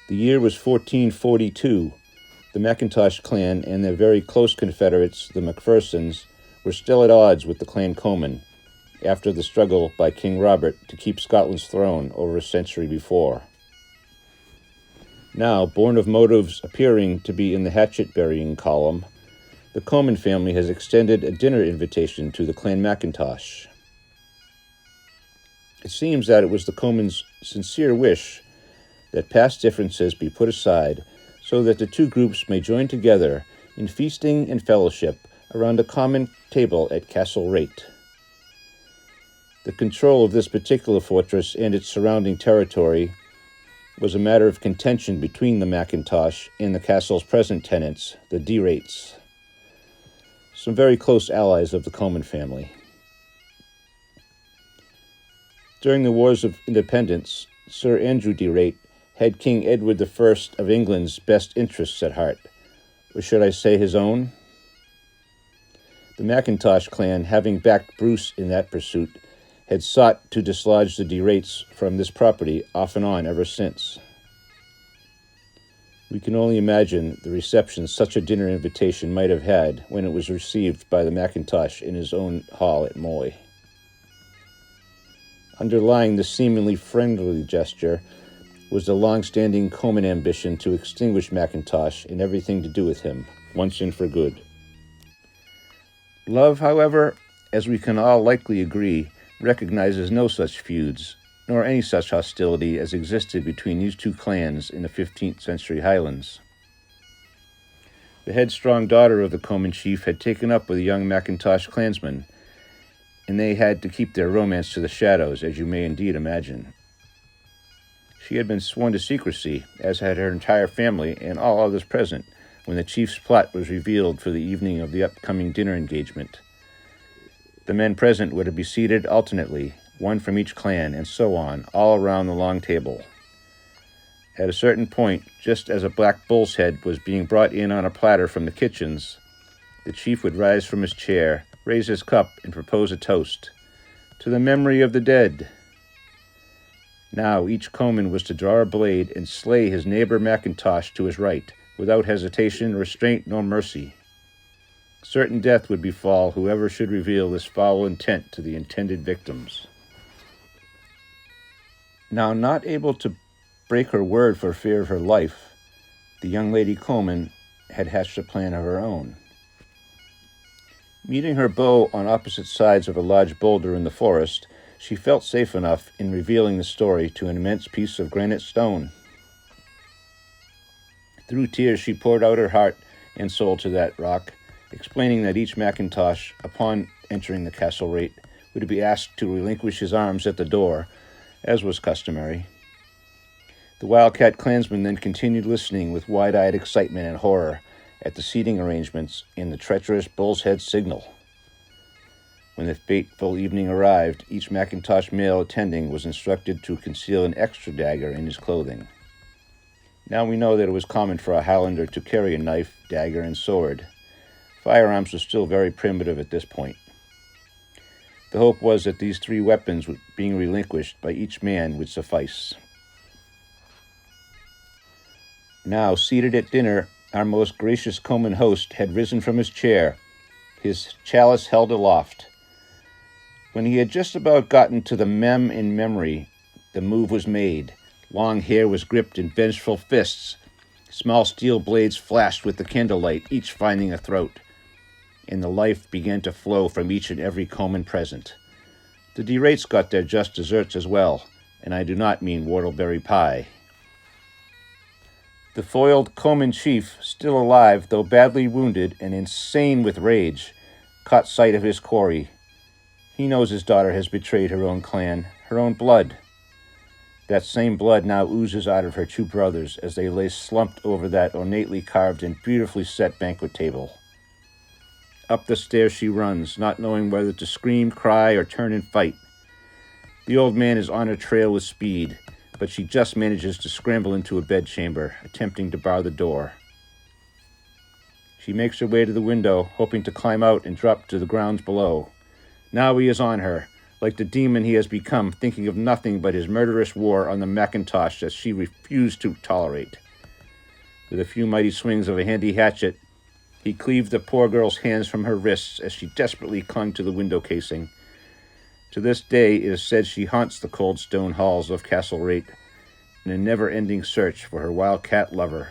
The year was 1442. The Mackintosh clan and their very close confederates, the Macphersons, were still at odds with the Clan Comyn, after the struggle by King Robert to keep Scotland's throne over a century before. Now, born of motives appearing to be in the hatchet-burying column, the Comyn family has extended a dinner invitation to the Clan Mackintosh. It seems that it was the Comyn's sincere wish that past differences be put aside so that the two groups may join together in feasting and fellowship around a common table at Castle Rate. The control of this particular fortress and its surrounding territory was a matter of contention between the Mackintosh and the castle's present tenants, the de Rates, some very close allies of the Comyn family. During the Wars of Independence, Sir Andrew de Rate had King Edward I of England's best interests at heart, or should I say his own? The Mackintosh clan, having backed Bruce in that pursuit, had sought to dislodge the de Rates from this property off and on ever since. We can only imagine the reception such a dinner invitation might have had when it was received by the Mackintosh in his own hall at Moy. Underlying the seemingly friendly gesture was the long-standing Comyn ambition to extinguish Mackintosh and everything to do with him, once and for good. Love, however, as we can all likely agree, recognizes no such feuds, nor any such hostility as existed between these two clans in the 15th century Highlands. The headstrong daughter of the Comyn chief had taken up with a young Mackintosh clansman, and they had to keep their romance to the shadows, as you may indeed imagine. She had been sworn to secrecy, as had her entire family and all others present, when the chief's plot was revealed for the evening of the upcoming dinner engagement. The men present were to be seated alternately, one from each clan, and so on, all around the long table. At a certain point, just as a black bull's head was being brought in on a platter from the kitchens, the chief would rise from his chair, raise his cup, and propose a toast, "To the memory of the dead." Now each Comyn was to draw a blade and slay his neighbor Mackintosh to his right, without hesitation, restraint, nor mercy. Certain death would befall whoever should reveal this foul intent to the intended victims. Now, not able to break her word for fear of her life, the young lady Comyn had hatched a plan of her own. Meeting her beau on opposite sides of a large boulder in the forest, she felt safe enough in revealing the story to an immense piece of granite stone. Through tears she poured out her heart and soul to that rock, explaining that each Mackintosh, upon entering the Castle Rate, would be asked to relinquish his arms at the door, as was customary. The Wildcat clansman then continued listening with wide-eyed excitement and horror at the seating arrangements and the treacherous bull's head signal. When the fateful evening arrived, each Mackintosh male attending was instructed to conceal an extra dagger in his clothing. Now we know that it was common for a Highlander to carry a knife, dagger, and sword. Firearms were still very primitive at this point. The hope was that these three weapons being relinquished by each man would suffice. Now, seated at dinner, our most gracious Comyn host had risen from his chair, his chalice held aloft. When he had just about gotten to the mem in memory, the move was made. Long hair was gripped in vengeful fists. Small steel blades flashed with the candlelight, each finding a throat, and the life began to flow from each and every Comyn present. The de Rates got their just desserts as well, and I do not mean whortleberry pie. The foiled Comyn chief, still alive though badly wounded and insane with rage, caught sight of his quarry. He knows his daughter has betrayed her own clan, her own blood. That same blood now oozes out of her two brothers as they lay slumped over that ornately carved and beautifully set banquet table. Up the stairs she runs, not knowing whether to scream, cry, or turn and fight. The old man is on her trail with speed, but she just manages to scramble into a bedchamber, attempting to bar the door. She makes her way to the window, hoping to climb out and drop to the grounds below. Now he is on her, like the demon he has become, thinking of nothing but his murderous war on the Mackintosh that she refused to tolerate. With a few mighty swings of a handy hatchet, he cleaved the poor girl's hands from her wrists as she desperately clung to the window casing. To this day, it is said she haunts the cold stone halls of Castlereagh in a never-ending search for her wildcat lover.